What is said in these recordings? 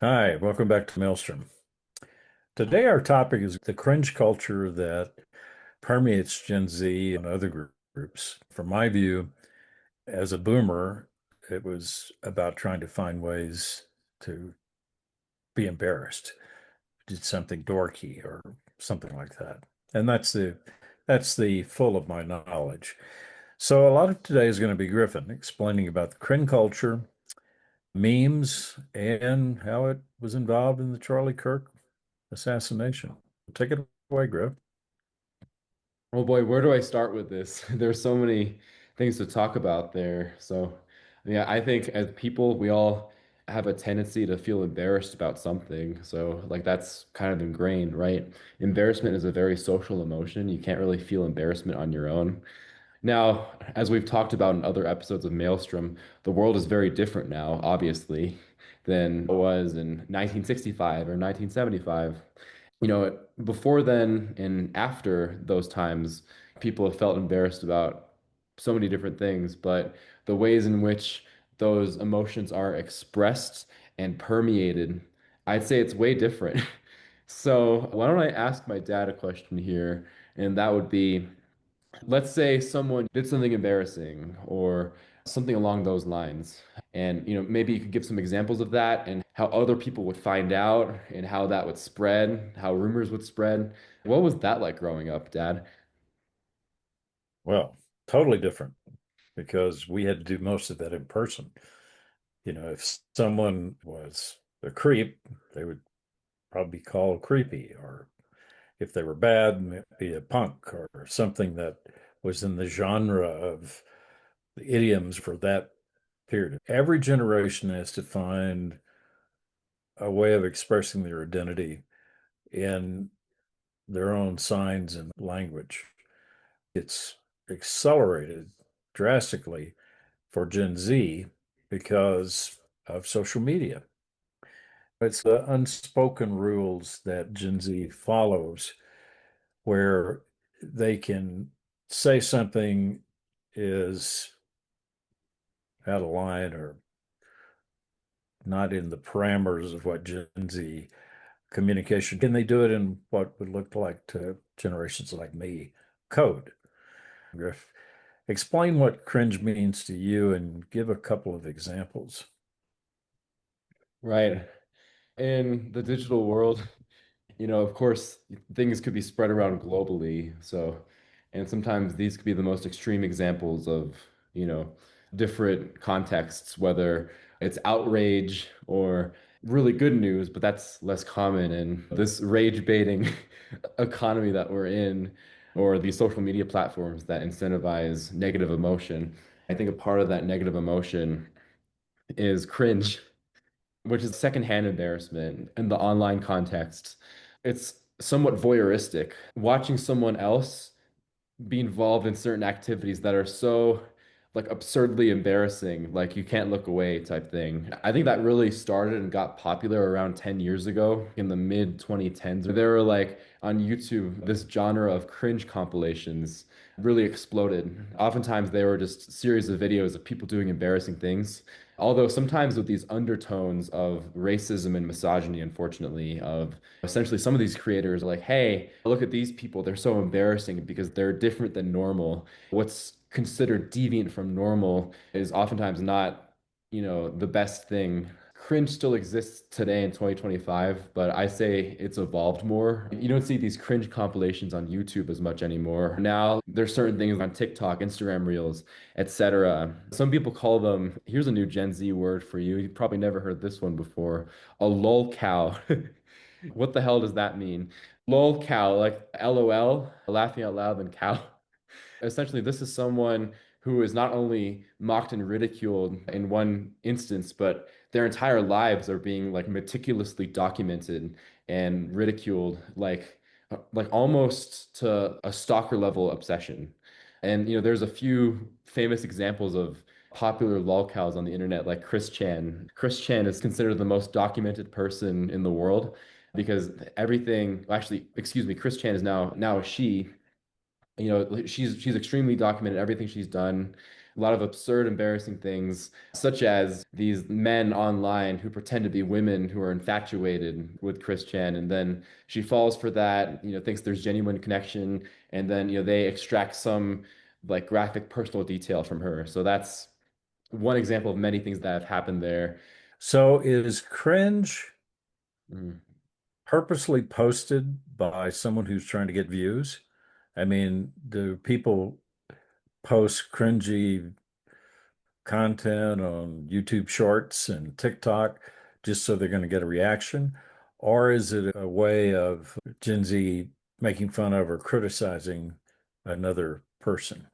Hi, welcome back to Maelstrom. Today, our topic is the cringe culture that permeates Gen Z and other groups. From my view, as a boomer, it was about trying to find ways to be embarrassed, did something dorky or something like that. And that's the full of my knowledge. So a lot of today is going to be Griffin explaining about the cringe culture, memes, and how it was involved in the Charlie Kirk assassination. Take it away, Griff. Oh boy, where do I start with this? There's so many things to talk about there. So, yeah, I think as people, we all have a tendency to feel embarrassed about something. So, like, that's kind of ingrained, right? Embarrassment is a very social emotion. You can't really feel embarrassment on your own. Now, as we've talked about in other episodes of Maelstrom, the world is very different now, obviously, than it was in 1965 or 1975. Before then and after those times, people have felt embarrassed about so many different things, but the ways in which those emotions are expressed and permeated, I'd say it's way different. So, why don't I ask my dad a question here? And that would be, let's say someone did something embarrassing or something along those lines. And, maybe you could give some examples of that and how other people would find out and how that would spread, how rumors would spread. What was that like growing up, Dad? Well, totally different because we had to do most of that in person. If someone was a creep, they would probably be called creepy, or if they were bad, maybe a punk or something that was in the genre of the idioms for that period. Every generation has to find a way of expressing their identity in their own signs and language. It's accelerated drastically for Gen Z because of social media. It's the unspoken rules that Gen Z follows where they can say something is out of line or not in the parameters of what Gen Z communication. Can they do it in what would look like to generations like me code? Griff, explain what cringe means to you and give a couple of examples. Right. In the digital world, of course, things could be spread around globally. So, and sometimes these could be the most extreme examples of, you know, different contexts, whether it's outrage or really good news, but that's less common in this rage baiting economy that we're in, or these social media platforms that incentivize negative emotion. I think a part of that negative emotion is cringe, which is secondhand embarrassment in the online context. It's somewhat voyeuristic, watching someone else be involved in certain activities that are so like absurdly embarrassing, like you can't look away type thing. I think that really started and got popular around 10 years ago in the mid 2010s. There were like on YouTube, this genre of cringe compilations really exploded. Oftentimes they were just series of videos of people doing embarrassing things. Although sometimes with these undertones of racism and misogyny, unfortunately, of essentially some of these creators are like, hey, look at these people. They're so embarrassing because they're different than normal. What's considered deviant from normal is oftentimes not, the best thing. Cringe still exists today in 2025, but I say it's evolved more. You don't see these cringe compilations on YouTube as much anymore. Now there's certain things on TikTok, Instagram Reels, etc. Some people call them, here's a new Gen Z word for you. You've probably never heard this one before, a lol cow. What the hell does that mean? Lol cow, like LOL, laughing out loud, than cow. Essentially, this is someone who is not only mocked and ridiculed in one instance, but their entire lives are being like meticulously documented and ridiculed, like almost to a stalker level obsession. And there's a few famous examples of popular lolcows on the internet, like Chris Chan. Chris Chan is considered the most documented person in the world because everything, actually, excuse me, Chris Chan is now a she. She's extremely documented everything she's done. a lot of absurd, embarrassing things, such as these men online who pretend to be women who are infatuated with Chris Chan, and then she falls for that, thinks there's genuine connection, and then they extract some like graphic personal detail from her. So that's one example of many things that have happened there. So is cringe Mm. purposely posted by someone who's trying to get views? I mean, do people post cringy content on YouTube Shorts and TikTok just so they're going to get a reaction? Or is it a way of Gen Z making fun of or criticizing another person?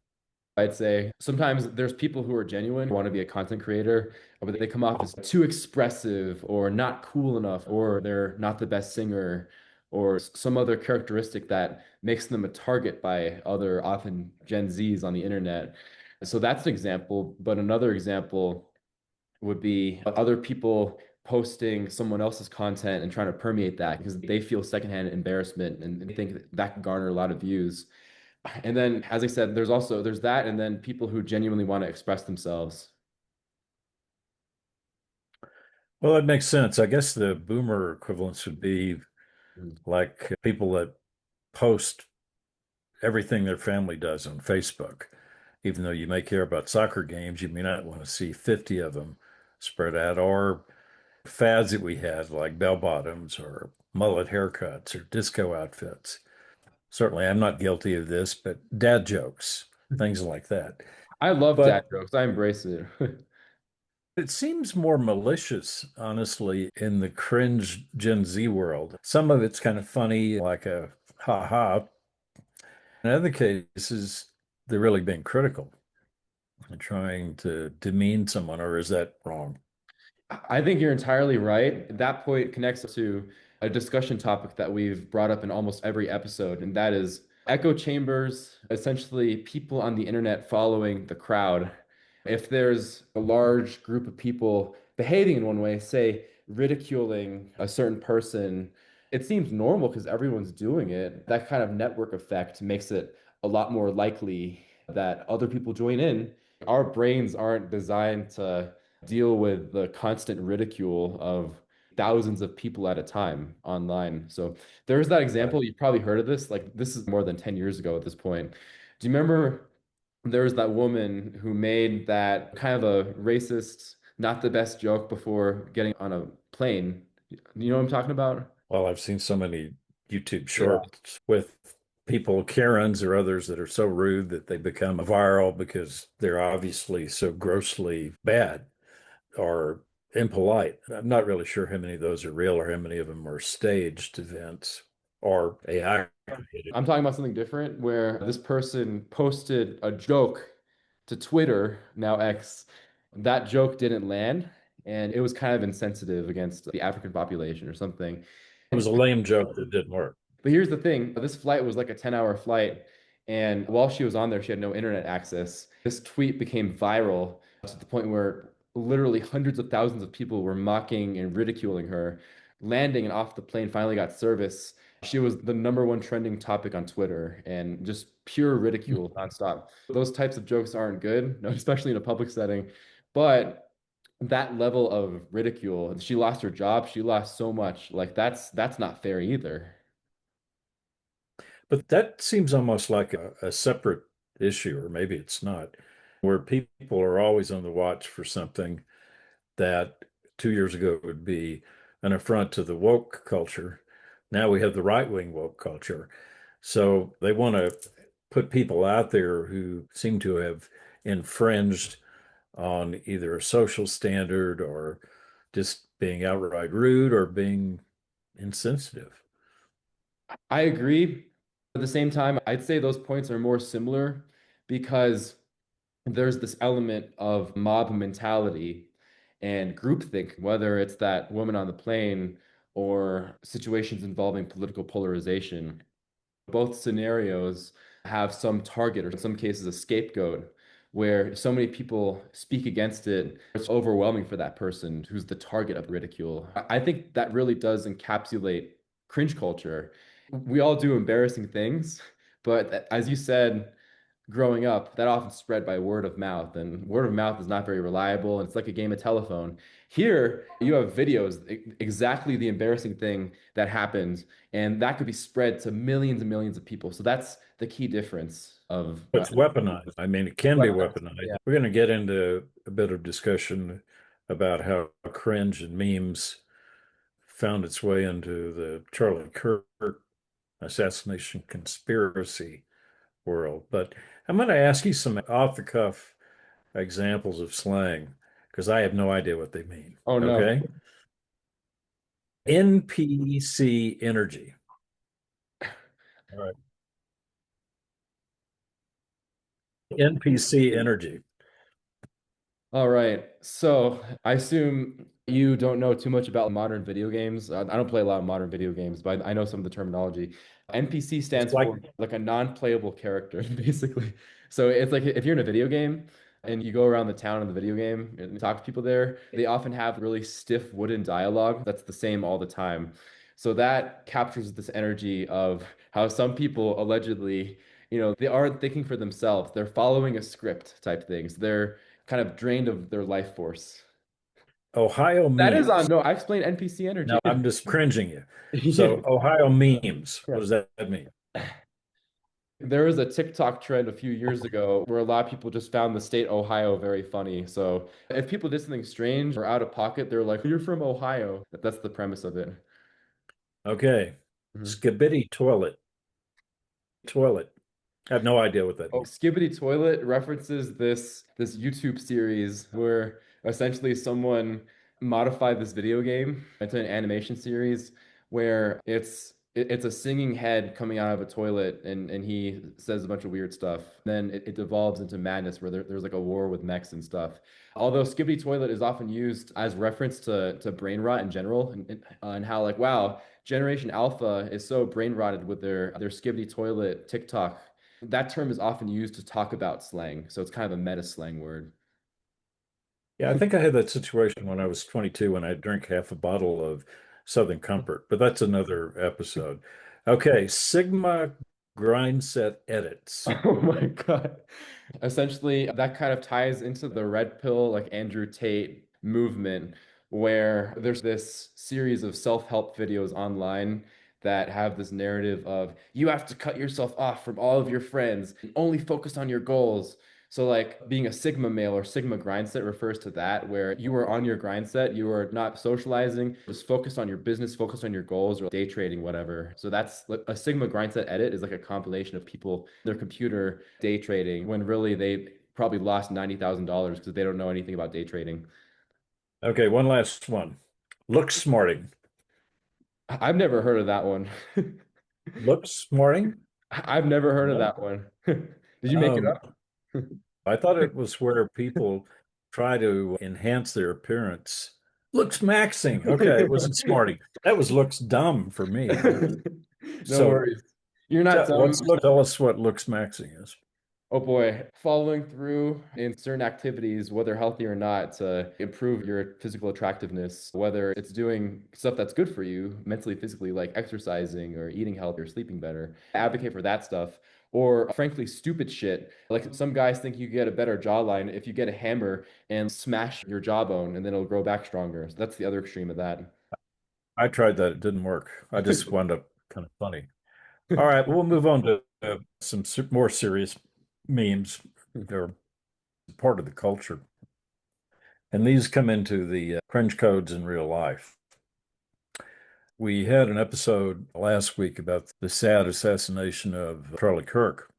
I'd say sometimes there's people who are genuine, want to be a content creator, but they come off as too expressive or not cool enough, or they're not the best singer, or some other characteristic that makes them a target by other, often Gen Zs on the internet. So that's an example. But another example would be other people posting someone else's content and trying to permeate that because they feel secondhand embarrassment and they think that can garner a lot of views. And then, as I said, there's that, and then people who genuinely want to express themselves. Well, that makes sense. I guess the boomer equivalence would be like people that post everything their family does on Facebook. Even though you may care about soccer games, you may not want to see 50 of them spread out, or fads that we had like bell bottoms or mullet haircuts or disco outfits. Certainly, I'm not guilty of this, but dad jokes, things like that. I love dad But jokes. I embrace it. it seems more malicious, honestly, in the cringe Gen Z world. Some of it's kind of funny, like a ha ha. In other cases, they're really being critical and trying to demean someone, or is that wrong? I think you're entirely right. That point connects to a discussion topic that we've brought up in almost every episode, and that is echo chambers, essentially people on the internet following the crowd. If there's a large group of people behaving in one way, say ridiculing a certain person, it seems normal because everyone's doing it. That kind of network effect makes it a lot more likely that other people join in. Our brains aren't designed to deal with the constant ridicule of thousands of people at a time online. So there's that Right. example. You've probably heard of this. Like this is more than 10 years ago at this point. Do you remember there was that woman who made that kind of a racist, not the best joke before getting on a plane? You know what I'm talking about? Well, I've seen so many YouTube Yeah. shorts with people, Karens or others, that are so rude that they become viral because they're obviously so grossly bad or impolite. I'm not really sure how many of those are real or how many of them are staged events or AI created. I'm talking about something different where this person posted a joke to Twitter, now X. That joke didn't land, and it was kind of insensitive against the African population or something. It was a lame joke that didn't work. But here's the thing, this flight was like a 10-hour flight, and while she was on there, she had no internet access. This tweet became viral to the point where literally hundreds of thousands of people were mocking and ridiculing her. Landing and off the plane finally got service. She was the number one trending topic on Twitter and just pure ridicule nonstop. Those types of jokes aren't good, no, especially in a public setting. But that level of ridicule, she lost her job, she lost so much. Like that's not fair either. But that seems almost like a separate issue, or maybe it's not, where people are always on the watch for something that 2 years ago would be an affront to the woke culture. Now we have the right wing woke culture. So they want to put people out there who seem to have infringed on either a social standard or just being outright rude or being insensitive. I agree. At the same time, I'd say those points are more similar because there's this element of mob mentality and groupthink, whether it's that woman on the plane or situations involving political polarization. Both scenarios have some target or in some cases a scapegoat where so many people speak against it. It's overwhelming for that person who's the target of ridicule. I think that really does encapsulate cringe culture. We all do embarrassing things, but as you said, growing up, that often spread by word of mouth, and word of mouth is not very reliable, and it's like a game of telephone. Here, you have videos, exactly the embarrassing thing that happens, and that could be spread to millions and millions of people. So that's the key difference of It's weaponized. I mean, it can be weapons. weaponized. Yeah. We're going to get into a bit of discussion about how cringe and memes found its way into the Charlie Kirk assassination conspiracy world. But I'm going to ask you some off the cuff examples of slang because I have no idea what they mean. Oh no. Okay. NPC energy. All right. NPC energy. All right. So I assume you don't know too much about modern video games. I don't play a lot of modern video games, but I know some of the terminology. NPC It's stands like, for like a non-playable character, basically. So it's like if you're in a video game and you go around the town in the video game and talk to people there, they often have really stiff wooden dialogue that's the same all the time. So that captures this energy of how some people allegedly, they aren't thinking for themselves. They're following a script type things. They're kind of drained of their life force. Ohio That is on, memes. no, I explained NPC energy. Now I'm just cringing you. Yeah. So Ohio memes. What Yeah. does that mean? There was a TikTok trend a few years ago where a lot of people just found the state Ohio very funny. So if people did something strange or out of pocket, they're like, "You're from Ohio." That's the premise of it. Okay. Mhm. Skibidi toilet. Toilet. I have no idea what that Oh, means. Skibbity Toilet references this YouTube series where essentially someone modified this video game into an animation series where it's a singing head coming out of a toilet and he says a bunch of weird stuff. Then it devolves into madness where there's like a war with mechs and stuff. Although Skibbity Toilet is often used as reference to brain rot in general and how like wow, Generation Alpha is so brain rotted with their Skibbity Toilet TikTok. That term is often used to talk about slang, so it's kind of a meta slang word. Yeah, I think I had that situation when I was 22 when I drank half a bottle of Southern Comfort, but that's another episode. Okay, Sigma grind set edits. Oh my God. Essentially, that kind of ties into the red pill, like Andrew Tate movement, where there's this series of self-help videos online that have this narrative of you have to cut yourself off from all of your friends and only focus on your goals. So, like being a Sigma male or Sigma grind set refers to that, where you are on your grind set, you are not socializing, just focused on your business, focused on your goals or day trading, whatever. So, that's like a Sigma grind set edit is like a compilation of people, their computer day trading, when really they probably lost $90,000 because they don't know anything about day trading. Okay, one last one. Look smarting. I've never heard of that one. Look smarting? I've never heard of No. that one. Did you make it Um, up? I thought it was where people try to enhance their appearance. Looks maxing. Okay, it wasn't smarting. That was looks dumb for me. No So worries. You're not dumb. tell us what looks maxing is. Oh boy, following through in certain activities, whether healthy or not, to improve your physical attractiveness, whether it's doing stuff that's good for you mentally, physically, like exercising or eating healthy or sleeping better, advocate for that stuff. Or frankly, stupid shit. Like some guys think you get a better jawline if you get a hammer and smash your jawbone and then it'll grow back stronger. So that's the other extreme of that. I tried that. It didn't work. I just wound up kind of funny. All right, we'll move on to some more serious memes. They're part of the culture. And these come into the cringe codes in real life. We had an episode last week about the sad assassination of Charlie Kirk.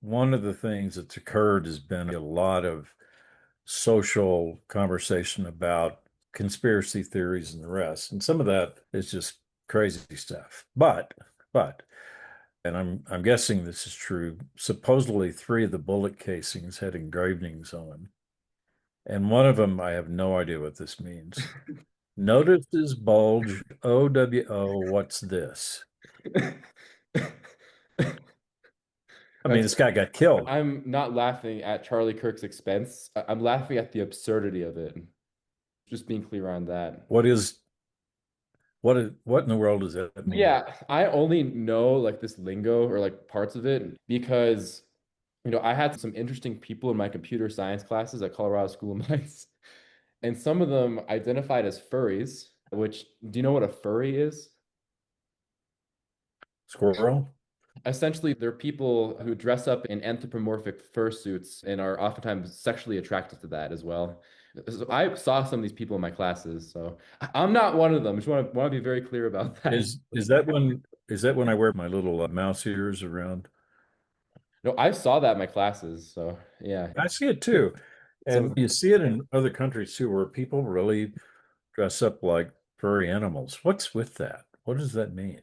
One of the things that's occurred has been a lot of social conversation about conspiracy theories and the rest. And some of that is just crazy stuff. But, and I'm guessing this is true, supposedly three of the bullet casings had engravings on them. And one of them, I have no idea what this means. Notice his bulge, OWO, what's this? I mean, That's this guy got killed. I'm not laughing at Charlie Kirk's expense. I'm laughing at the absurdity of it. Just being clear on that. What is what in the world does that mean? Yeah, I only know like this lingo or like parts of it because I had some interesting people in my computer science classes at Colorado School of Mines, and some of them identified as furries, which, do you know what a furry is? Squirrel? Essentially, they're people who dress up in anthropomorphic fursuits and are oftentimes sexually attracted to that as well. So I saw some of these people in my classes, so I'm not one of them. Just want to be very clear about that. Is that when I wear my little mouse ears around? No, I saw that in my classes, so yeah. I see it too. So And you see it in other countries too, where people really dress up like furry animals. What's with that? What does that mean?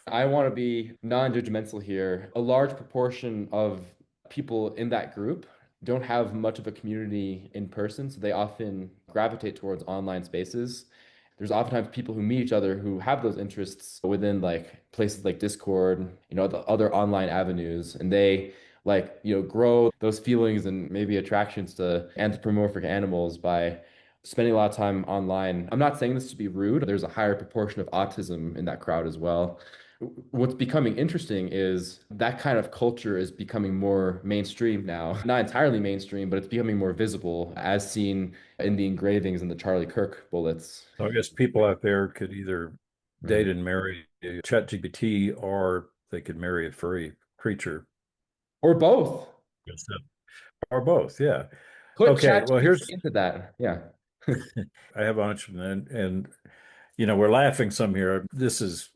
I want to be non-judgmental here. A large proportion of people in that group don't have much of a community in person, so they often gravitate towards online spaces. There's oftentimes people who meet each other who have those interests within like places like Discord, the other online avenues, and they grow those feelings and maybe attractions to anthropomorphic animals by spending a lot of time online. I'm not saying this to be rude. There's a higher proportion of autism in that crowd as well. What's becoming interesting is that kind of culture is becoming more mainstream now. Not entirely mainstream, but it's becoming more visible as seen in the engravings and the Charlie Kirk bullets. So I guess people out there could either date Mhm. and marry a ChatGPT or they could marry a furry creature. Or both. Yes, or both, yeah. Put Okay, well, ChatGPT here's into that. Yeah. I have a bunch of them, and we're laughing some here. This is,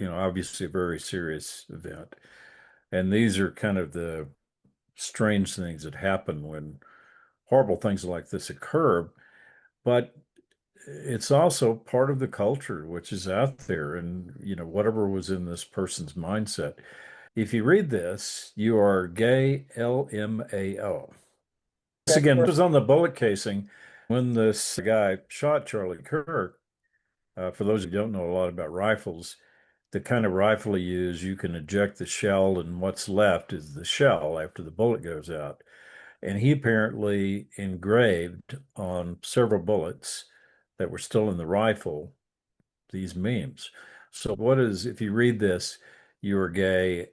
obviously a very serious event, and these are kind of the strange things that happen when horrible things like this occur. But it's also part of the culture which is out there, and whatever was in this person's mindset. If you read this, you are gay, LMAO. This Okay. again was on the bullet casing when this guy shot Charlie Kirk. For those who don't know a lot about rifles, the kind of rifle he used, you can eject the shell, and what's left is the shell after the bullet goes out. And he apparently engraved on several bullets that were still in the rifle these memes. So, if you read this, you are gay,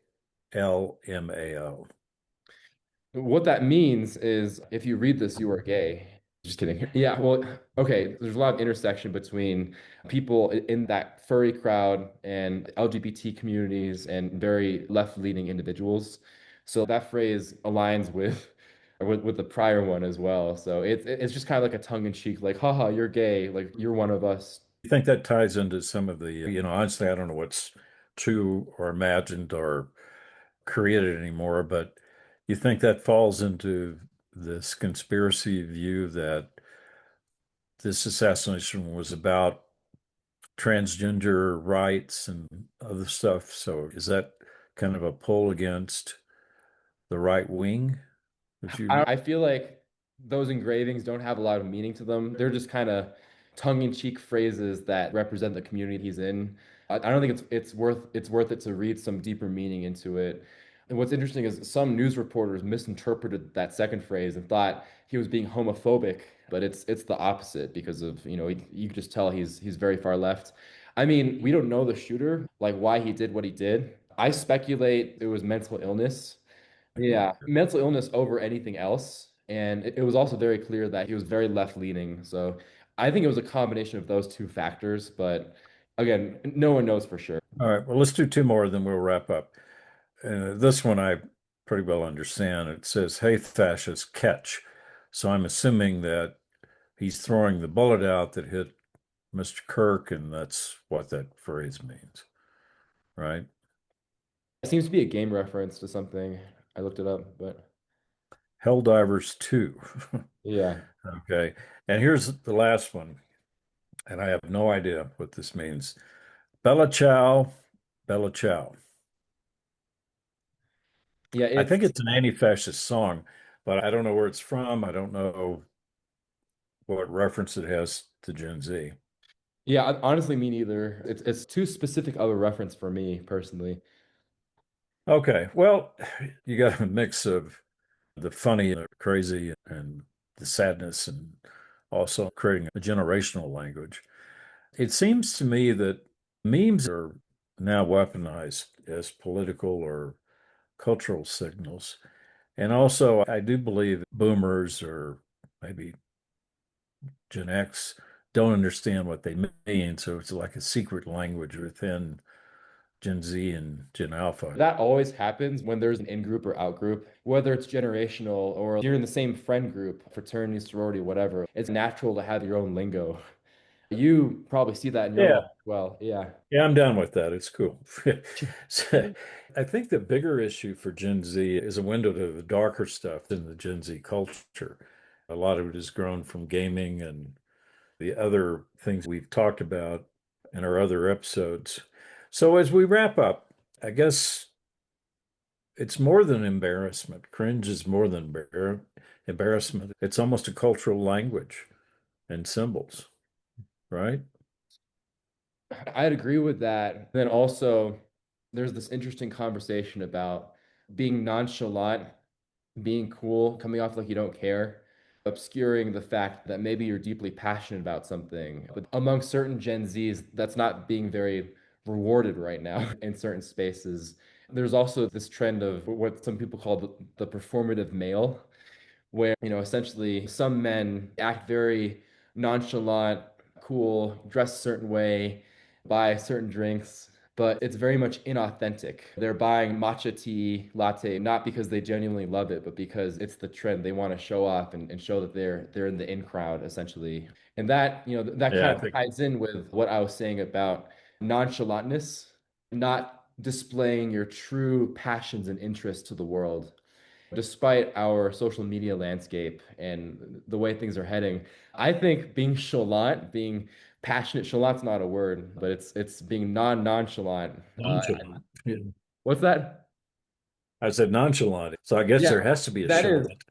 LMAO. What that means is if you read this, you are gay. Just kidding. Yeah, well, okay, there's a lot of intersection between people in that furry crowd and LGBT communities and very left-leaning individuals. So that phrase aligns with the prior one as well. So it's just kind of like a tongue-in-cheek, like, haha, you're gay, like you're one of us. You think that ties into some of the, honestly, I don't know what's true or imagined or created anymore, but you think that falls into this conspiracy view that this assassination was about transgender rights and other stuff. So is that kind of a pull against the right wing that you I feel like those engravings don't have a lot of meaning to them. They're just kind of tongue-in-cheek phrases that represent the community he's in. I don't think it's worth it to read some deeper meaning into it. And what's interesting is some news reporters misinterpreted that second phrase and thought he was being homophobic, but it's the opposite because of, you can just tell he's very far left. I mean, we don't know the shooter, like why he did what he did. I speculate it was mental illness. Yeah, mental illness over anything else. And it was also very clear that he was very left-leaning. So I think it was a combination of those two factors. But again, no one knows for sure. all right, well, let's do two more, then we'll wrap up. This one I pretty well understand. It says, "Hey, fascists, catch." So I'm assuming that he's throwing the bullet out that hit Mr. Kirk, and that's what that phrase means, right? It seems to be a game reference to something. I looked it up, but Helldivers 2. yeah. Okay. And here's the last one, and I have no idea what this means. Bella Ciao, Bella Ciao. Yeah, I think it's it's an anti-fascist song, but I don't know where it's from. I don't know what reference it has to Gen Z. yeah, honestly me neither. It's too specific of a reference for me personally. Okay, well, you got a mix of the funny and the crazy and the sadness, and also creating a generational language. It seems to me that memes are now weaponized as political or cultural signals. And also, I do believe boomers or maybe Gen X don't understand what they mean. So it's like a secret language within Gen Z and Gen Alpha. That always happens when there's an in-group or out-group, whether it's generational or you're in the same friend group, fraternity, sorority, whatever. It's natural to have your own lingo. You probably see that in your life Yeah. as well. Yeah. Yeah, I'm down with that. It's cool. So, I think the bigger issue for Gen Z is a window to the darker stuff in the Gen Z culture. A lot of it has grown from gaming and the other things we've talked about in our other episodes. So, as we wrap up, I guess it's more than embarrassment. Cringe is more than embarrassment. It's almost a cultural language and symbols, right? I'd agree with that. Then also, there's this interesting conversation about being nonchalant, being cool, coming off like you don't care, obscuring the fact that maybe you're deeply passionate about something. But among certain Gen Zs, that's not being very rewarded right now in certain spaces. There's also this trend of what some people call the performative male, where, essentially some men act very nonchalant, cool, dress a certain way, buy certain drinks, but it's very much inauthentic. They're buying matcha tea latte not because they genuinely love it, but because it's the trend. They want to show off and show that they're in the in crowd essentially. And that, that Yeah, kind I of think. ties in with what I was saying about nonchalantness, not displaying your true passions and interests to the world despite our social media landscape and the way things are heading. I think being chalant, being passionate, chalant's not a word, but it's being nonchalant. Nonchalant. Yeah. What's that? I said nonchalant. So I guess there Yeah, has to be a that is. chalant.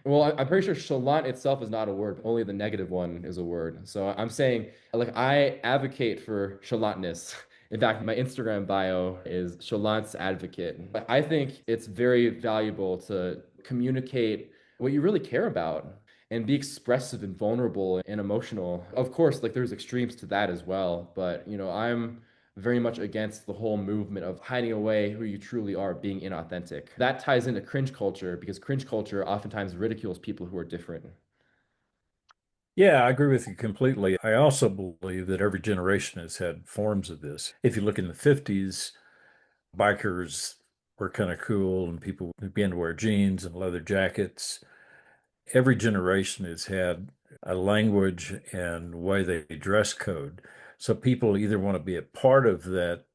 Well, I'm pretty sure chalant itself is not a word. Only the negative one is a word. So I'm saying, like, I advocate for chalantness. In fact, my Instagram bio is chalant's advocate. But I think it's very valuable to communicate what you really care about and be expressive and vulnerable and emotional. Of course, like there's extremes to that as well. But, I'm very much against the whole movement of hiding away who you truly are, being inauthentic. That ties into cringe culture because cringe culture oftentimes ridicules people who are different. Yeah, I agree with you completely. I also believe that every generation has had forms of this. If you look in the 50s, bikers were kind of cool and people began to wear jeans and leather jackets. Every generation has had a language and way they dress code. So people either want to be a part of that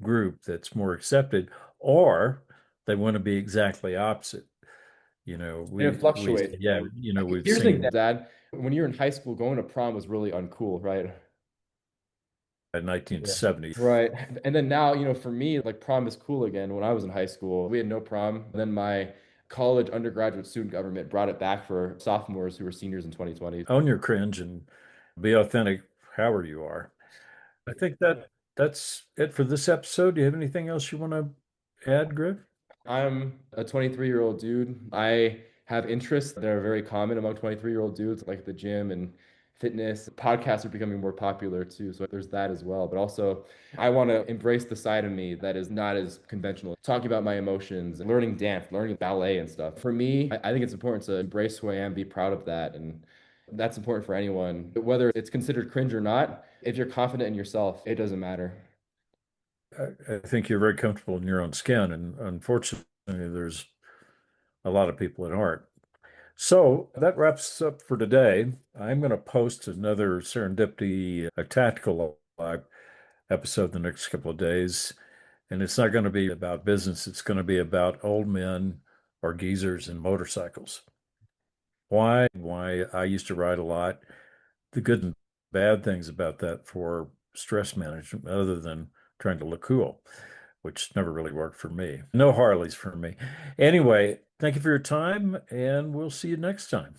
group that's more accepted, or they want to be exactly opposite. And it We fluctuates. yeah, we've Here's the thing, seen Dad. When you're in high school, going to prom was really uncool, right? Yeah. 1970. Right. And then now, for me, like prom is cool again. When I was in high school, we had no prom. Then my college undergraduate student government brought it back for sophomores who were seniors in 2020. Own your cringe and be authentic, however you are. I think that's it for this episode. Do you have anything else you want to add, Griff? I'm a 23-year-old dude. I have interests that are very common among 23-year-old dudes, like the gym and fitness. Podcasts are becoming more popular too, so there's that as well. But also, I want to embrace the side of me that is not as conventional. Talking about my emotions, learning dance, learning ballet and stuff. For me, I think it's important to embrace who I am, be proud of that, and that's important for anyone. Whether it's considered cringe or not, if you're confident in yourself, it doesn't matter. I think you're very comfortable in your own skin, and unfortunately, there's a lot of people that aren't. So that wraps us up for today. I'm going to post another Serendipity, a tactical live episode the next couple of days. And it's not going to be about business. It's going to be about old men or geezers and motorcycles. Why I used to ride a lot. The good and bad things about that for stress management, other than trying to look cool, which never really worked for me. No Harleys for me. Anyway, thank you for your time, and we'll see you next time.